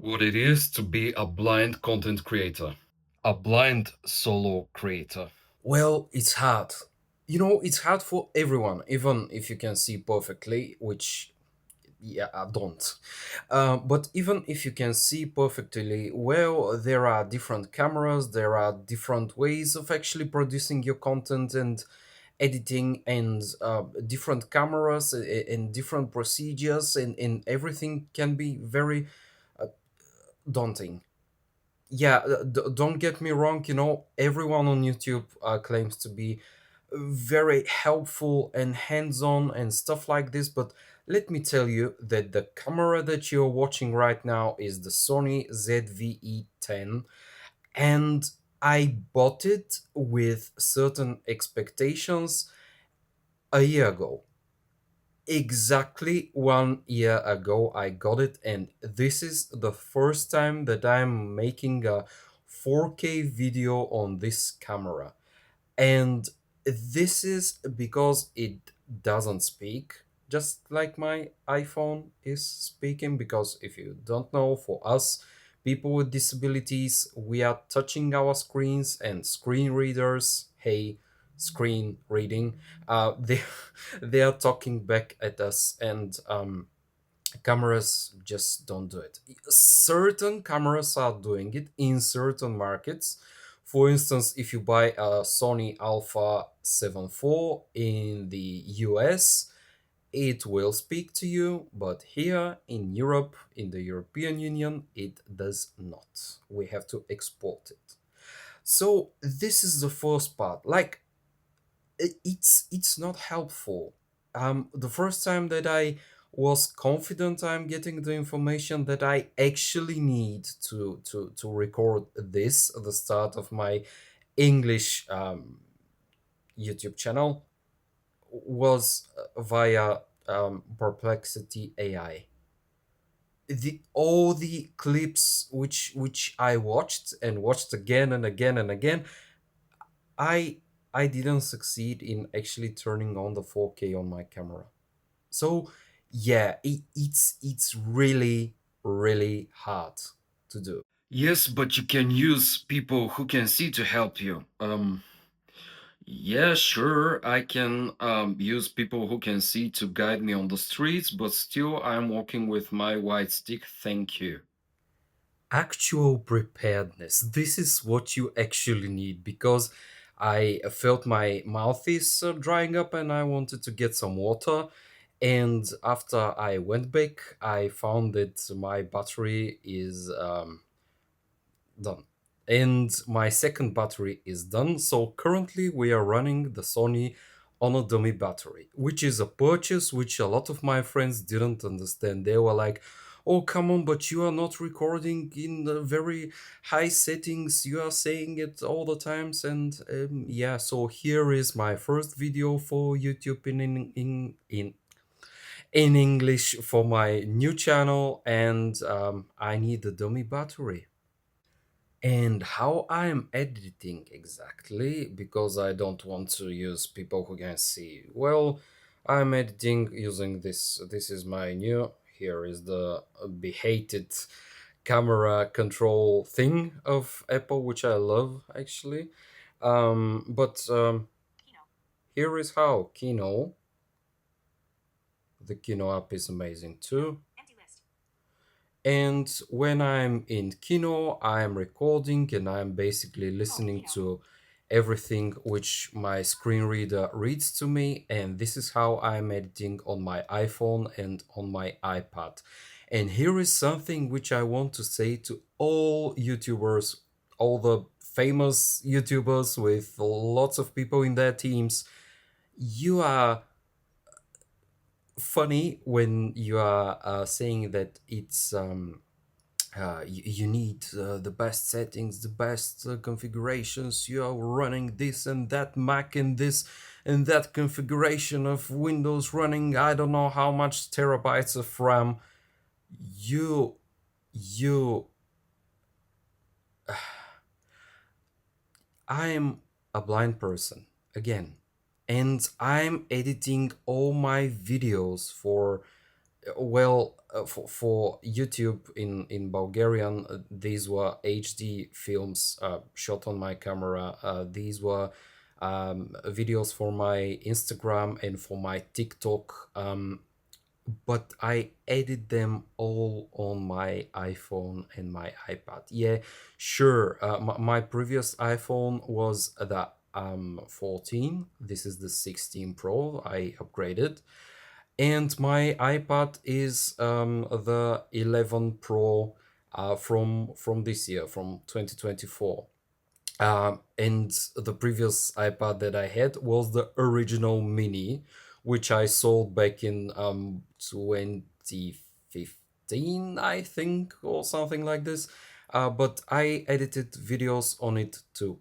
What it is to be a blind content creator, a blind solo creator. Well, it's hard. It's hard for everyone, even if you can see perfectly, which, yeah, I don't. But even if you can see perfectly well, there are different cameras, there are different ways of actually producing your content and editing, and different cameras and different procedures, and everything can be very daunting. Yeah, don't get me wrong, everyone on YouTube claims to be very helpful and hands-on and stuff like this, but let me tell you that the camera that you're watching right now is the Sony ZV-E10, and I bought it with certain expectations a year ago. Exactly 1 year ago, I got it, and this is the first time that I'm making a 4K video on this camera. And this is because it doesn't speak, just like my iPhone is speaking. Because if you don't know, for us, people with disabilities, we are touching our screens, and screen readers, hey, screen reading, they, they are talking back at us, and cameras just don't do it. Certain cameras are doing it in certain markets. For instance, if you buy a Sony Alpha 7 IV in the US, it will speak to you, but here in Europe, in the European Union, it does not. We have to export it. So this is the first part. Like, it's not helpful. The first time that I was confident I'm getting the information that I actually need to record this at the start of my English YouTube channel was via Perplexity AI. All the clips which I watched and watched again and again and again, I I didn't succeed in actually turning on the 4K on my camera. So yeah, it's really really hard to do. Yes, but you can use people who can see to help you. Yeah, sure, I can use people who can see to guide me on the streets, but still I'm walking with my white stick, thank you. Actual preparedness. This is what you actually need, because I felt my mouth is drying up and I wanted to get some water. And after I went back, I found that my battery is done. And my second battery is done. So currently we are running the Sony on a dummy battery, which is a purchase which a lot of my friends didn't understand. They were like, "Oh, come on, but you are not recording in the very high settings. You are saying it all the times." And yeah, so here is my first video for YouTube in English for my new channel, and I need the dummy battery. And how I'm editing exactly, because I don't want to use people who can see. Well, I'm editing using this. This is my new. Here is the behated camera control thing of Apple, which I love actually. But here is how Kino. The Kino app is amazing too. And when I'm in Kino, I'm recording and I'm basically listening to everything which my screen reader reads to me. And this is how I'm editing on my iPhone and on my iPad. And here is something which I want to say to all YouTubers, all the famous YouTubers with lots of people in their teams. You are funny when you are saying that you need the best settings, the best configurations. You are running this and that Mac and this and that configuration of Windows running I don't know how much terabytes of RAM. You, you, I'm a blind person again, and I'm editing all my videos for Well, for YouTube in Bulgarian, these were HD films shot on my camera. These were videos for my Instagram and for my TikTok. But I edit them all on my iPhone and my iPad. Yeah, sure. My previous iPhone was the 14. This is the 16 Pro. I upgraded, and my iPad is the 11 Pro from this year, from 2024. And the previous iPad that I had was the original Mini, which I sold back in 2015, I think, or something like this. But I edited videos on it too.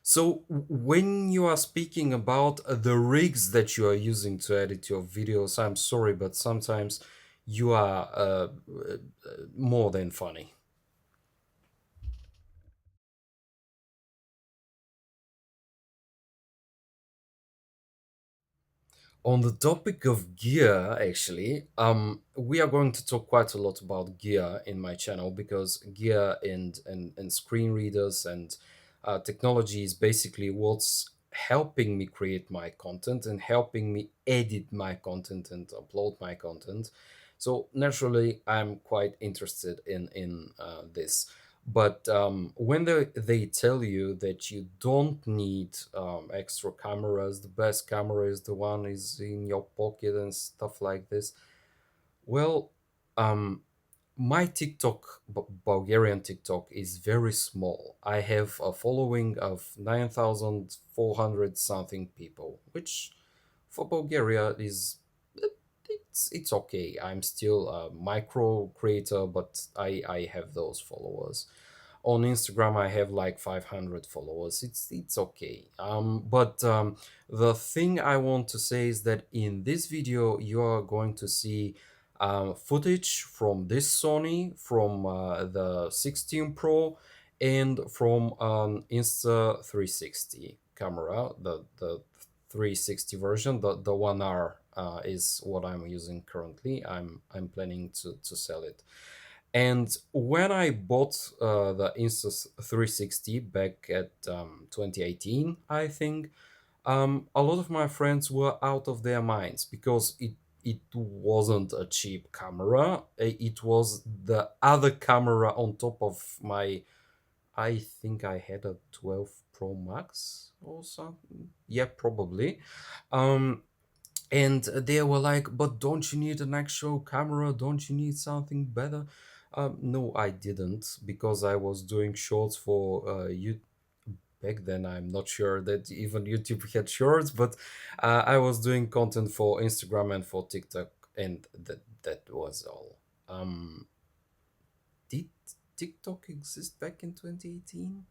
So when you are speaking about the rigs that you are using to edit your videos, I'm sorry, but sometimes you are more than funny. On the topic of gear, actually, we are going to talk quite a lot about gear in my channel because gear and screen readers and technology is basically what's helping me create my content and helping me edit my content and upload my content. So naturally, I'm quite interested in this. But when they tell you that you don't need extra cameras, the best camera is the one is in your pocket and stuff like this. Well, um, my TikTok, Bulgarian TikTok, is very small. I have a following of 9,400 something people, which for Bulgaria is it's okay. I'm still a micro creator, but I have those followers. On Instagram, I have like 500 followers. It's okay. But the thing I want to say is that in this video, you are going to see footage from this Sony, from the 16 Pro, and from Insta360 camera, the 360 version. The OneR is what I'm using currently. I'm planning to sell it. And when I bought the Insta360 back at 2018, I think a lot of my friends were out of their minds because it wasn't a cheap camera. It was the other camera on top of my. I think I had a 12 Pro Max or something. Yeah, probably. Um, and they were like, but don't you need an actual camera? Don't you need something better? No, I didn't, because I was doing shorts for you back then. I'm not sure that even YouTube had shorts, but I was doing content for Instagram and for TikTok, and that was all. Did TikTok exist back in 2018?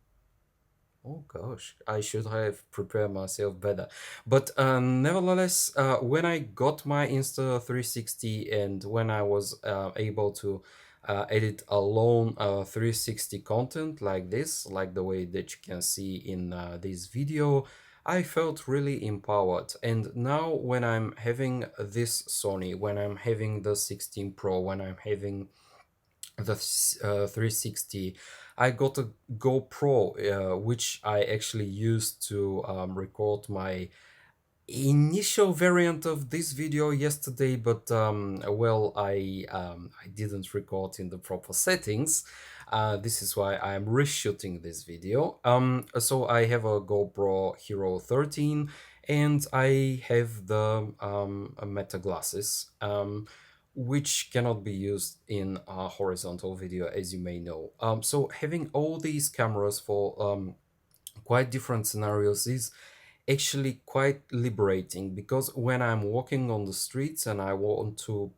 Oh gosh, I should have prepared myself better. But nevertheless, when I got my Insta360 and when I was able to edit alone 360 content like this, like the way that you can see in this video, I felt really empowered. And now when I'm having this Sony, when I'm having the 16 Pro, when I'm having the 360, I got a GoPro, which I actually used to record my initial variant of this video yesterday, but well, I didn't record in the proper settings. This is why I'm reshooting this video. So I have a GoPro Hero 13 and I have the Meta glasses, which cannot be used in a horizontal video, as you may know. So having all these cameras for quite different scenarios is actually quite liberating, because when I'm walking on the streets and I want to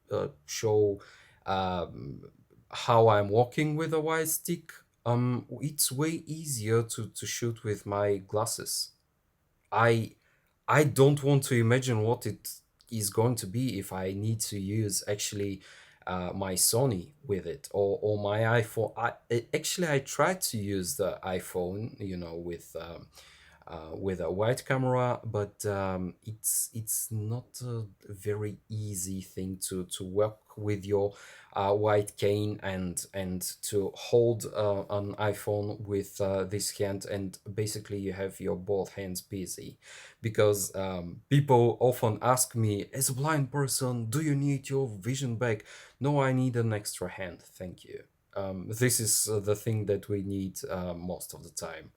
show um, how I'm walking with a wide stick, it's way easier to shoot with my glasses. I I don't want to imagine what it is going to be if I need to use actually my Sony with it, or my iPhone. Actually I tried to use the iPhone, with with a wide camera, but it's not a very easy thing to work with your wide cane and to hold an iPhone with this hand, and basically you have your both hands busy, because people often ask me, as a blind person, do you need your vision back? No, I need an extra hand, thank you. This is the thing that we need most of the time.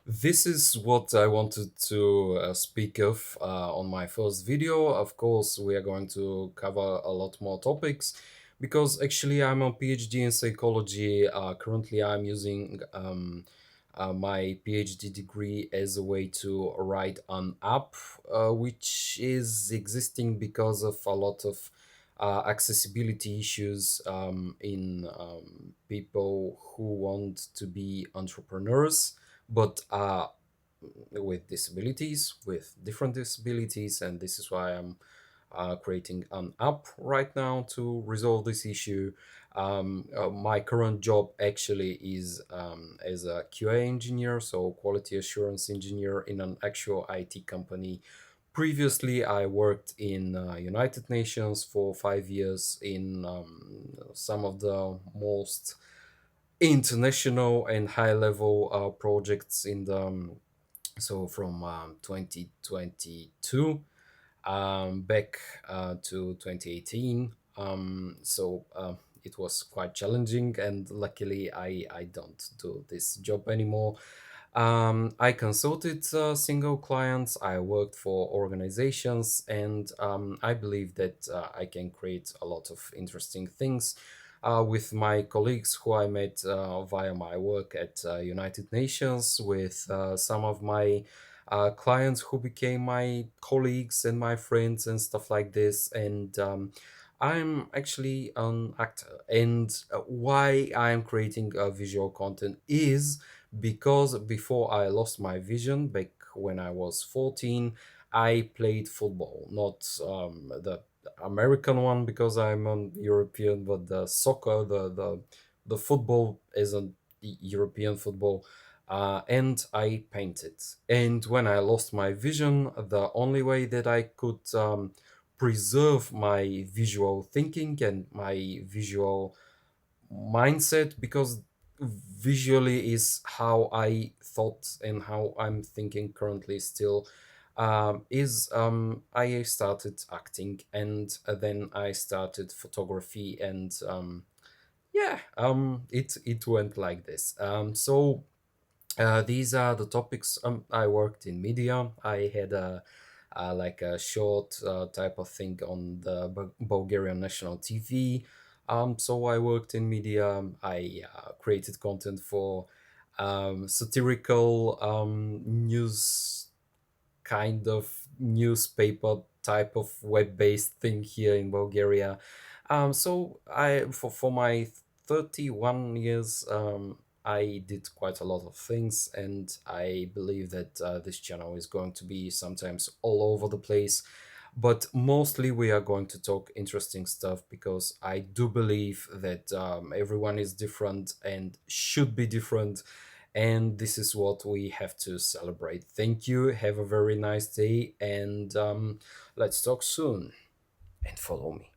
This is what I wanted to speak of on my first video. Of course, we are going to cover a lot more topics, because actually I'm a PhD in psychology. Currently, I'm using my PhD degree as a way to write an app, which is existing because of a lot of accessibility issues in people who want to be entrepreneurs, but with disabilities, with different disabilities, and this is why I'm creating an app right now to resolve this issue. My current job actually is as a QA engineer, so quality assurance engineer in an actual IT company. Previously, I worked in United Nations for 5 years in some of the most international and high level projects in the so from 2022 back to 2018. It was quite challenging, and luckily I don't do this job anymore. I consulted single clients, I worked for organizations, and I believe that I can create a lot of interesting things with my colleagues who I met via my work at United Nations, with some of my clients who became my colleagues and my friends and stuff like this. And I'm actually an actor. And why I'm creating visual content is because before I lost my vision back when I was 14, I played football, not the American one because I'm an European, but the soccer, the football is a European football, and I painted. And when I lost my vision, the only way that I could preserve my visual thinking and my visual mindset, because visually is how I thought and how I'm thinking currently still, is I started acting, and then I started photography, and it went like this. These are the topics. I worked in media. I had like a short type of thing on the Bulgarian national TV. So I worked in media. I created content for satirical news, kind of newspaper type of web-based thing here in Bulgaria. So for my 31 years, I did quite a lot of things, and I believe that this channel is going to be sometimes all over the place. But mostly we are going to talk interesting stuff, because I do believe that everyone is different and should be different, and this is what we have to celebrate. Thank you. Have a very nice day, and let's talk soon. And follow me.